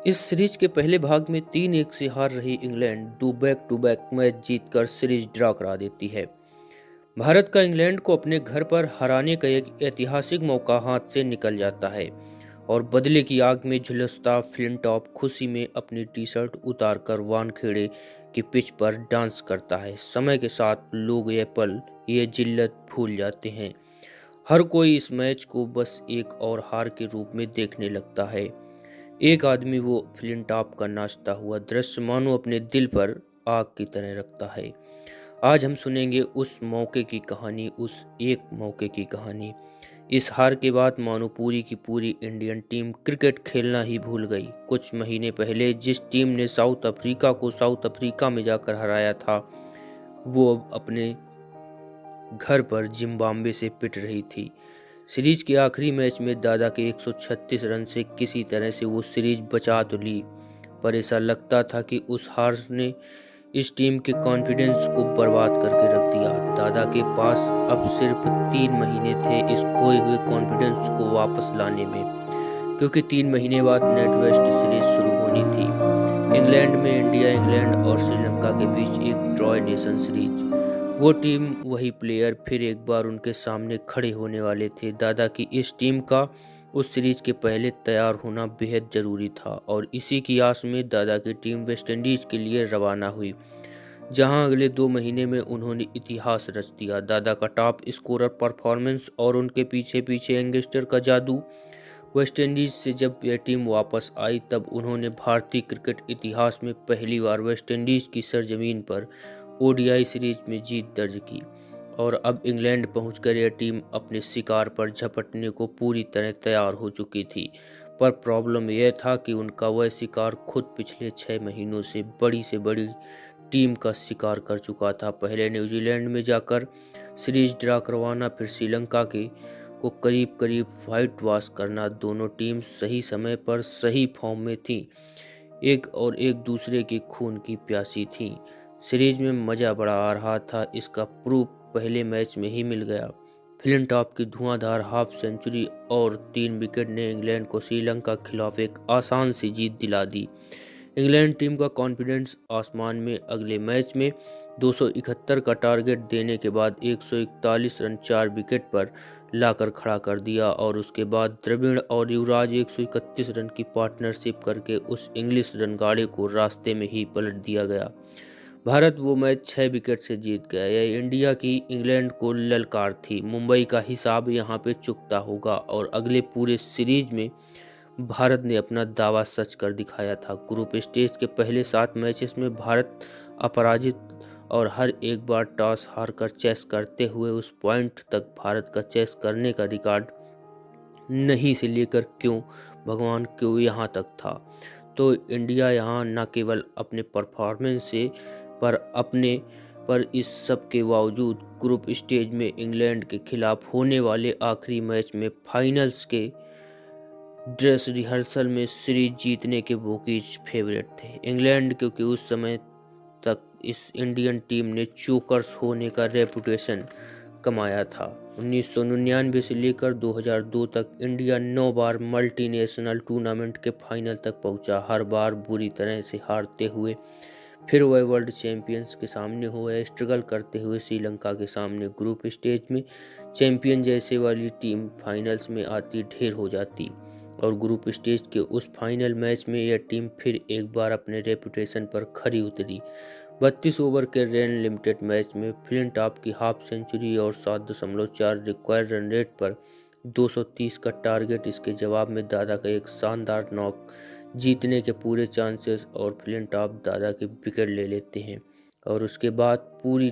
इस सीरीज के पहले भाग में 3-1 से हार रही इंग्लैंड दो बैक टू बैक मैच जीतकर सीरीज ड्रॉ करा देती है। भारत का इंग्लैंड को अपने घर पर हराने का एक ऐतिहासिक मौका हाथ से निकल जाता है और बदले की आग में झुलसता फ्लिंटॉप खुशी में अपनी टी शर्ट उतारकर वानखेड़े की पिच पर डांस करता है। समय के साथ लोग ये जिल्लत भूल जाते हैं। हर कोई इस मैच को बस एक और हार के रूप में देखने लगता है। एक आदमी वो फ्लिंटॉप का नाचता हुआ दृश्य मानो अपने दिल पर आग की तरह रखता है। आज हम सुनेंगे उस मौके की कहानी, उस एक मौके की कहानी। इस हार के बाद मानो पूरी की पूरी इंडियन टीम क्रिकेट खेलना ही भूल गई। कुछ महीने पहले जिस टीम ने साउथ अफ्रीका को साउथ अफ्रीका में जाकर हराया था, वो अब अपने घर पर जिम्बाब्वे से पिट रही थी। सीरीज के आखिरी मैच में दादा के 136 रन से किसी तरह से वो सीरीज बचा तो ली, पर ऐसा लगता था कि उस हार ने इस टीम के कॉन्फिडेंस को बर्बाद करके रख दिया। दादा के पास अब सिर्फ 3 महीने थे इस खोए हुए कॉन्फिडेंस को वापस लाने में, क्योंकि 3 महीने बाद नेट वेस्ट सीरीज शुरू होनी थी। इंग्लैंड में इंग्लैंड और श्रीलंका के बीच एक ट्रॉय नेशन सीरीज। वो टीम, वही प्लेयर फिर एक बार उनके सामने खड़े होने वाले थे। दादा की इस टीम का उस सीरीज के पहले तैयार होना बेहद जरूरी था और इसी की आस में दादा की टीम वेस्टइंडीज के लिए रवाना हुई, जहां अगले 2 महीने में उन्होंने इतिहास रच दिया। दादा का टॉप स्कोरर परफॉर्मेंस और उनके पीछे पीछे यंगस्टर का जादू। वेस्टइंडीज से जब यह टीम वापस आई तब उन्होंने भारतीय क्रिकेट इतिहास में पहली बार वेस्टइंडीज की सरजमीन पर ओडीआई सीरीज में जीत दर्ज की और अब इंग्लैंड पहुंचकर यह टीम अपने शिकार पर झपटने को पूरी तरह तैयार हो चुकी थी। पर प्रॉब्लम यह था कि उनका वह शिकार खुद पिछले 6 महीनों से बड़ी टीम का शिकार कर चुका था। पहले न्यूजीलैंड में जाकर सीरीज ड्रा करवाना, फिर श्रीलंका के को करीब करीब व्हाइट वॉश करना। दोनों टीम सही समय पर सही फॉर्म में थी, एक दूसरे के खून की प्यासी थी। सीरीज में मजा बड़ा आ रहा था, इसका प्रूफ पहले मैच में ही मिल गया। फ्लिंटॉप की धुआंधार हाफ सेंचुरी और 3 विकेट ने इंग्लैंड को श्रीलंका के खिलाफ एक आसान सी जीत दिला दी। इंग्लैंड टीम का कॉन्फिडेंस आसमान में। अगले मैच में 271 का टारगेट देने के बाद 141 रन 4 विकेट पर लाकर खड़ा कर दिया और उसके बाद द्रविड़ और युवराज 131 रन की पार्टनरशिप करके उस इंग्लिश रनगाड़े को रास्ते में ही पलट दिया गया। भारत वो मैच 6 विकेट से जीत गया। यह इंडिया की इंग्लैंड को ललकार थी। मुंबई का हिसाब यहाँ पे चुकता होगा और अगले पूरे सीरीज में भारत ने अपना दावा सच कर दिखाया था। ग्रुप स्टेज के पहले 7 मैचेस में भारत अपराजित और हर एक बार टॉस हारकर चेस करते हुए उस पॉइंट तक भारत का चेस करने का रिकॉर्ड नहीं से लेकर क्यों भगवान क्यों यहाँ तक था। तो इंडिया यहाँ न केवल अपने परफॉर्मेंस से पर इस सब के बावजूद ग्रुप स्टेज में इंग्लैंड के खिलाफ होने वाले आखिरी मैच में फाइनल्स के ड्रेस रिहर्सल में सीरीज जीतने के बोकीज फेवरेट थे इंग्लैंड, क्योंकि उस समय तक इस इंडियन टीम ने चोकर्स होने का रेपुटेशन कमाया था। 1999 से लेकर 2002 तक इंडिया 9 बार मल्टीनेशनल टूर्नामेंट के फाइनल तक पहुंचा, हर बार बुरी तरह से हारते हुए। फिर वह वर्ल्ड चैंपियंस के सामने हो या स्ट्रगल करते हुए श्रीलंका के सामने। ग्रुप स्टेज में चैंपियन जैसे वाली टीम फाइनल्स में आती ढेर हो जाती और ग्रुप स्टेज के उस फाइनल मैच में यह टीम फिर एक बार अपने रेपुटेशन पर खरी उतरी। 32 ओवर के रेन लिमिटेड मैच में फ्लिंटॉप की हाफ सेंचुरी और 7.4 रिक्वायर्ड रन रेट पर 230 का टारगेट, इसके जवाब में दादा का एक शानदार नॉक, जीतने के पूरे चांसेस और फ्लिंटॉप दादा के विकेट ले लेते हैं और उसके बाद पूरी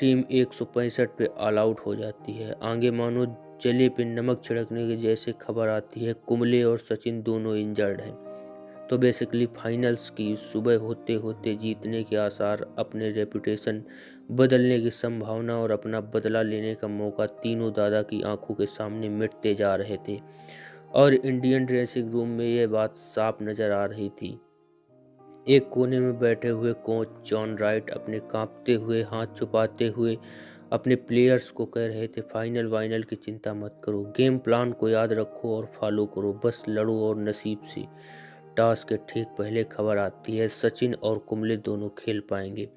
टीम 165 पे ऑल आउट हो जाती है। आगे मानो जले पे नमक छिड़कने के जैसे खबर आती है, कुंबले और सचिन दोनों इंजर्ड हैं। तो बेसिकली फाइनल्स की सुबह होते होते जीतने के आसार, अपने रेपुटेशन बदलने की संभावना और अपना बदला लेने का मौका तीनों दादा की आंखों के सामने मिटते जा रहे थे और इंडियन ड्रेसिंग रूम में यह बात साफ नजर आ रही थी। एक कोने में बैठे हुए कोच जॉन राइट अपने कांपते हुए हाथ छुपाते हुए अपने प्लेयर्स को कह रहे थे, फाइनल वाइनल की चिंता मत करो, गेम प्लान को याद रखो और फॉलो करो, बस लड़ो और नसीब से टॉस के ठीक पहले खबर आती है सचिन और कुंबले दोनों खेल पाएंगे।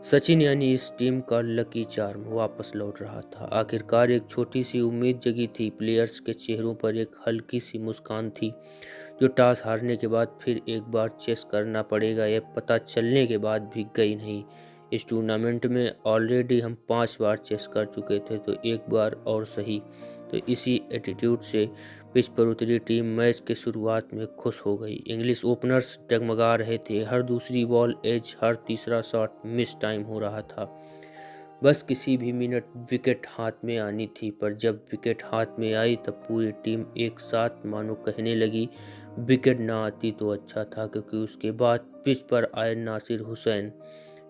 सचिन यानी इस टीम का लकी चार्म वापस लौट रहा था। आखिरकार एक छोटी सी उम्मीद जगी थी। प्लेयर्स के चेहरों पर एक हल्की सी मुस्कान थी, जो टॉस हारने के बाद फिर एक बार चेस करना पड़ेगा यह पता चलने के बाद भी गई नहीं। इस टूर्नामेंट में ऑलरेडी हम 5 बार चेस कर चुके थे, तो एक बार और सही। तो इसी एटीट्यूड से पिच पर उतरी टीम मैच के शुरुआत में खुश हो गई। इंग्लिश ओपनर्स डगमगा रहे थे। हर दूसरी बॉल एज, हर तीसरा शॉट मिस टाइम हो रहा था। बस किसी भी मिनट विकेट हाथ में आनी थी। पर जब विकेट हाथ में आई तब पूरी टीम एक साथ मानो कहने लगी, विकेट ना आती तो अच्छा था, क्योंकि उसके बाद पिच पर आए नासिर हुसैन।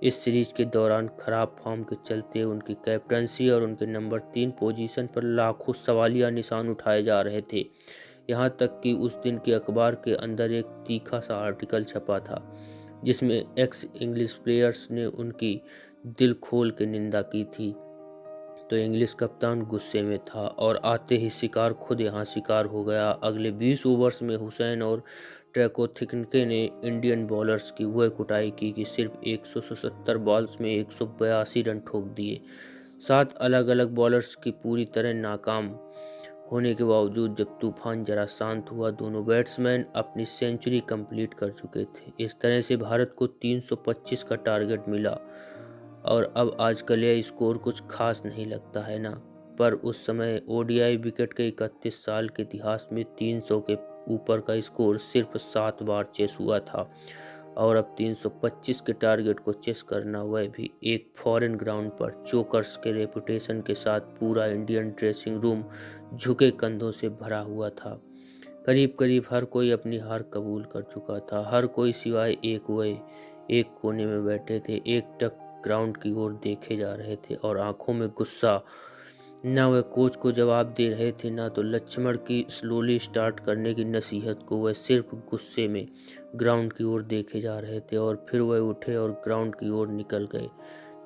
इस सीरीज के दौरान खराब फॉर्म के चलते उनकी कैप्टनसी और उनके नंबर 3 पोजीशन पर लाखों सवालिया निशान उठाए जा रहे थे। यहाँ तक कि उस दिन के अखबार के अंदर एक तीखा सा आर्टिकल छपा था, जिसमें एक्स इंग्लिश प्लेयर्स ने उनकी दिल खोल के निंदा की थी। तो इंग्लिश कप्तान गुस्से में था और आते ही शिकार खुद यहाँ शिकार हो गया। अगले 20 ओवर्स में हुसैन और ट्रैकोथिकनके ने इंडियन बॉलर्स की वह कुटाई की कि सिर्फ 177 बॉल्स में 182 रन ठोक दिए। 7 अलग अलग बॉलर्स की पूरी तरह नाकाम होने के बावजूद जब तूफान जरा शांत हुआ, दोनों बैट्समैन अपनी सेंचुरी कंप्लीट कर चुके थे। इस तरह से भारत को 325 का टारगेट मिला। और अब आजकल यह स्कोर कुछ खास नहीं लगता है ना, पर उस समय ओडीआई विकेट के 31 साल के इतिहास में 300 के ऊपर का स्कोर सिर्फ 7 बार चेस हुआ था। और अब 325 के टारगेट को चेस करना, वह भी एक फॉरेन ग्राउंड पर, चोकर्स के रेपुटेशन के साथ। पूरा इंडियन ड्रेसिंग रूम झुके कंधों से भरा हुआ था। करीब करीब हर कोई अपनी हार कबूल कर चुका था। हर कोई सिवाय एक, वह एक कोने में बैठे थे, एकटक ग्राउंड की ओर देखे जा रहे थे और आंखों में गुस्सा। ना वह कोच को जवाब दे रहे थे, ना तो लक्ष्मण की स्लोली स्टार्ट करने की नसीहत को। वह सिर्फ गुस्से में ग्राउंड की ओर देखे जा रहे थे। और फिर वह उठे और ग्राउंड की ओर निकल गए,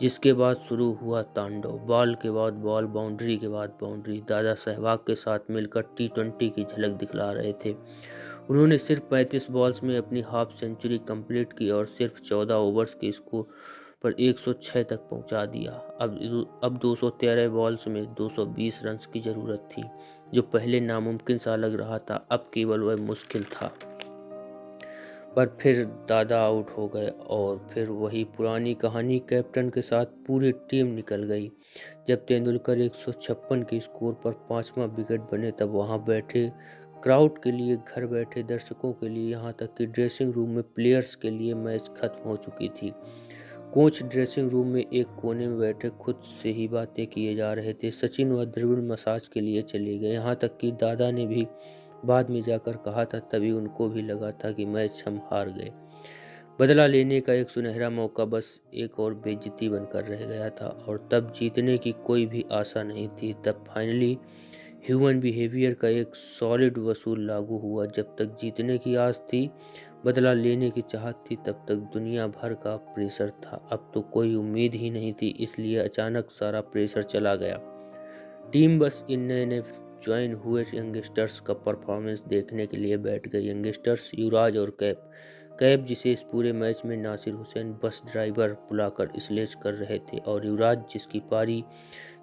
जिसके बाद शुरू हुआ तांडव। बॉल के बाद बॉल, बाउंड्री के बाद बाउंड्री। दादा सहवाग के साथ मिलकर T20 की झलक दिखला रहे थे। उन्होंने सिर्फ 35 बॉल्स में अपनी हाफ सेंचुरी कंप्लीट की और सिर्फ 14 ओवर्स के स्कोर पर 106 तक पहुंचा दिया। अब 213 बॉल्स में 220 रन की जरूरत थी, जो पहले नामुमकिन सा लग रहा था, अब केवल वह मुश्किल था। पर फिर दादा आउट हो गए और फिर वही पुरानी कहानी। कैप्टन के साथ पूरी टीम निकल गई। जब तेंदुलकर 156 के स्कोर पर 5वां विकेट बने, तब वहां बैठे क्राउड के लिए, घर बैठे दर्शकों के लिए, यहाँ तक कि ड्रेसिंग रूम में प्लेयर्स के लिए मैच खत्म हो चुकी थी। कोच ड्रेसिंग रूम में एक कोने में बैठे खुद से ही बातें किए जा रहे थे। सचिन व द्रविड़ मसाज के लिए चले गए। यहाँ तक कि दादा ने भी बाद में जाकर कहा था, तभी उनको भी लगा था कि मैच हम हार गए। बदला लेने का एक सुनहरा मौका बस एक और बेइज्जती बनकर रह गया था, और तब जीतने की कोई भी आशा नहीं थी। तब फाइनली ह्यूमन बिहेवियर का एक सॉलिड वसूल लागू हुआ। जब तक जीतने की आस थी, बदला लेने की चाहत थी, तब तक दुनिया भर का प्रेशर था। अब तो कोई उम्मीद ही नहीं थी, इसलिए अचानक सारा प्रेशर चला गया। टीम बस इन नए नए ज्वाइन हुए यंगस्टर्स का परफॉर्मेंस देखने के लिए बैठ गई। यंगस्टर्स युवराज और कैप जिसे इस पूरे मैच में नासिर हुसैन बस ड्राइवर बुलाकर स्लेज कर रहे थे, और युवराज जिसकी पारी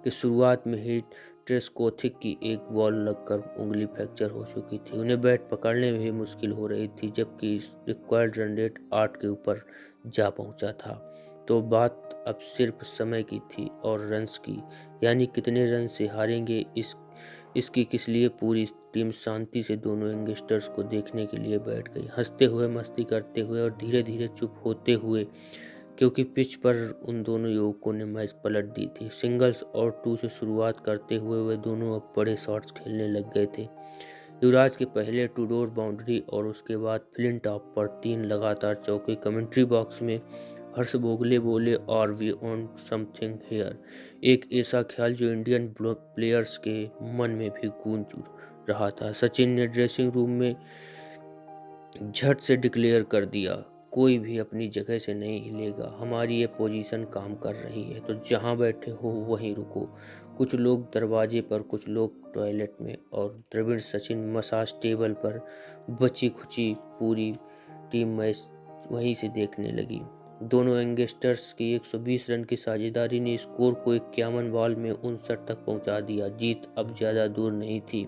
की शुरुआत में ही ट्रेस्कोथिक की एक बॉल लगकर उंगली फ्रैक्चर हो चुकी थी। उन्हें बैट पकड़ने में भी मुश्किल हो रही थी, जबकि रिक्वायर्ड रन रेट 8 के ऊपर जा पहुंचा था। तो बात अब सिर्फ समय की थी और रन्स की, यानी कितने रन से हारेंगे इसकी। किस लिए पूरी टीम शांति से दोनों यंगस्टर्स को देखने के लिए बैठ गई, हंसते हुए, मस्ती करते हुए और धीरे धीरे चुप होते हुए, क्योंकि पिच पर उन दोनों युवकों ने मैच पलट दी थी। सिंगल्स और 2 से शुरुआत करते हुए वे दोनों अब बड़े शॉट्स खेलने लग गए थे। युवराज के पहले 2 डोर बाउंड्री और उसके बाद फ्लिंटॉप पर 3 लगातार चौके। कमेंट्री बॉक्स में हर्ष भोगले बोले, और वी ऑन समथिंग हेयर, एक ऐसा ख्याल जो इंडियन प्लेयर्स के मन में भी गूंज रहा था। सचिन ने ड्रेसिंग रूम में झट से डिक्लेयर कर दिया, कोई भी अपनी जगह से नहीं हिलेगा, हमारी ये पोजीशन काम कर रही है, तो जहां बैठे हो वहीं रुको। कुछ लोग दरवाजे पर, कुछ लोग टॉयलेट में, और द्रविड़ सचिन मसाज टेबल पर बची खुची पूरी टीम मैच वहीं से देखने लगी। दोनों यंगस्टर्स की 120 रन की साझेदारी ने स्कोर को 51 बॉल में 59 तक पहुंचा दिया। जीत अब ज़्यादा दूर नहीं थी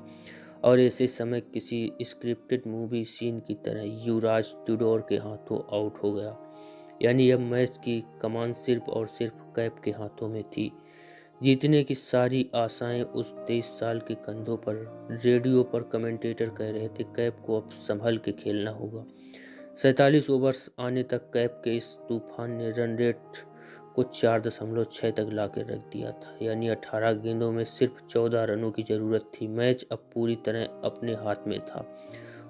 और ऐसे समय किसी स्क्रिप्टेड मूवी सीन की तरह युवराज टूडोर के हाथों आउट हो गया। यानी अब मैच की कमान सिर्फ और सिर्फ कैप के हाथों में थी। जीतने की सारी आशाएं उस 23 साल के कंधों पर। रेडियो पर कमेंटेटर कह रहे थे, कैप को अब संभल के खेलना होगा। 47 ओवर्स आने तक कैप के इस तूफान ने रन रेट को 4.6 तक ला कर रख दिया था। यानी 18 गेंदों में सिर्फ 14 रनों की जरूरत थी। मैच अब पूरी तरह अपने हाथ में था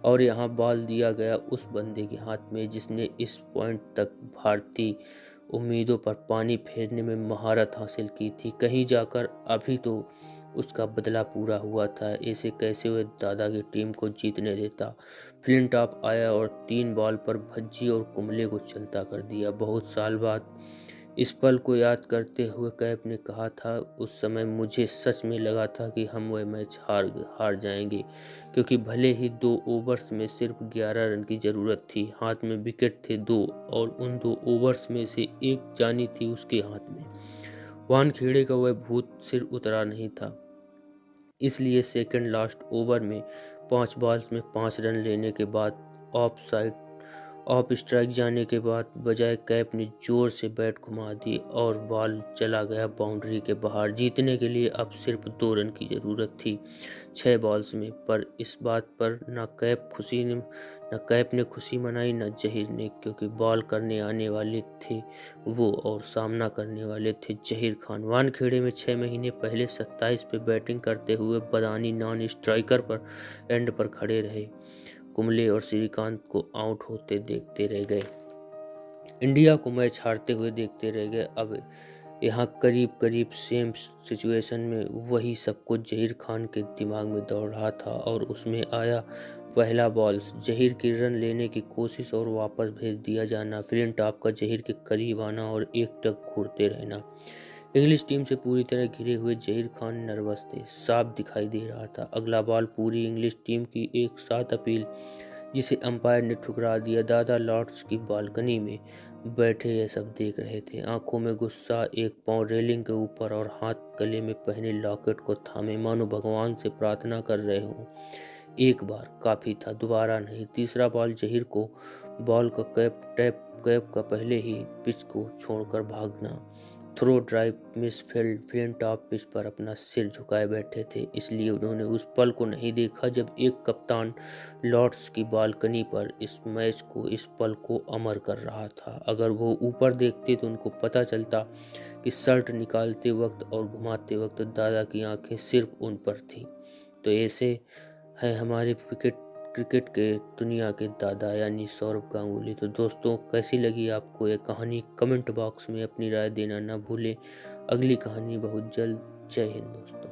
और यहाँ बॉल दिया गया उस बंदे के हाथ में जिसने इस पॉइंट तक भारतीय उम्मीदों पर पानी फेरने में महारत हासिल की थी। कहीं जाकर अभी तो उसका बदला पूरा हुआ था। ऐसे कैसे वह दादा की टीम को जीतने देता। फ्लिंटॉप आया और 3 बॉल पर भज्जी और कुंबले को चलता कर दिया। बहुत साल बाद इस पल को याद करते हुए कैप ने कहा था, उस समय मुझे सच में लगा था कि हम वह मैच हार जाएंगे, क्योंकि भले ही 2 ओवर्स में सिर्फ 11 रन की जरूरत थी, हाथ में विकेट थे 2 और उन 2 ओवर्स में से एक जानी थी उसके हाथ में। वानखेड़े का वह भूत सिर उतरा नहीं था। इसलिए सेकंड लास्ट ओवर में 5 बॉल्स में 5 रन लेने के बाद ऑफ स्ट्राइक जाने के बाद बजाय कैप ने जोर से बैट घुमा दी और बॉल चला गया बाउंड्री के बाहर। जीतने के लिए अब सिर्फ 2 रन की ज़रूरत थी 6 बॉल्स में। पर इस बात पर न कैप ने खुशी मनाई न जहीर ने, क्योंकि बॉल करने आने वाले थे वो और सामना करने वाले थे जहीर खान। वानखेड़े में 6 महीने पहले 27 पे बैटिंग करते हुए बदानी नॉन स्ट्राइकर पर एंड पर खड़े रहे। कुंबले और श्रीकांत को आउट होते देखते रह गए। इंडिया को मैच हारते हुए देखते रह गए। अब यहाँ करीब करीब सेम सिचुएशन में वही सब कुछ जहीर खान के दिमाग में दौड़ रहा था और उसमें आया पहला बॉल। जहीर की रन लेने की कोशिश और वापस भेज दिया जाना, फ्लिंटॉप का जहीर के करीब आना और एक टक घूरते रहना। इंग्लिश टीम से पूरी तरह घिरे हुए जहीर खान नर्वस थे, साफ दिखाई दे रहा था। अगला बॉल पूरी इंग्लिश टीम की एक साथ अपील जिसे अंपायर ने ठुकरा दिया। दादा लॉर्ड्स की बालकनी में बैठे ये सब देख रहे थे, आंखों में गुस्सा, एक पांव रेलिंग के ऊपर और हाथ गले में पहने लॉकेट को थामे मानो भगवान से प्रार्थना कर रहे हों। एक बार काफी था, दोबारा नहीं। तीसरा बॉल जहीर को बॉल का कैप का पहले ही पिच को छोड़कर भागना। Throw drive miss field. Flintoff pitch पर अपना सिर झुकाए बैठे थे, इसलिए उन्होंने उस पल को नहीं देखा जब एक कप्तान लॉर्ड्स की बालकनी पर इस मैच को, इस पल को अमर कर रहा था। अगर वो ऊपर देखते तो उनको पता चलता कि शर्ट निकालते वक्त और घुमाते वक्त दादा की आंखें सिर्फ उन पर थी। तो ऐसे है हमारे क्रिकेट के दुनिया के दादा यानी सौरव गांगुली। तो दोस्तों, कैसी लगी आपको ये कहानी? कमेंट बॉक्स में अपनी राय देना ना भूलें। अगली कहानी बहुत जल्द। जय हिंद दोस्तों।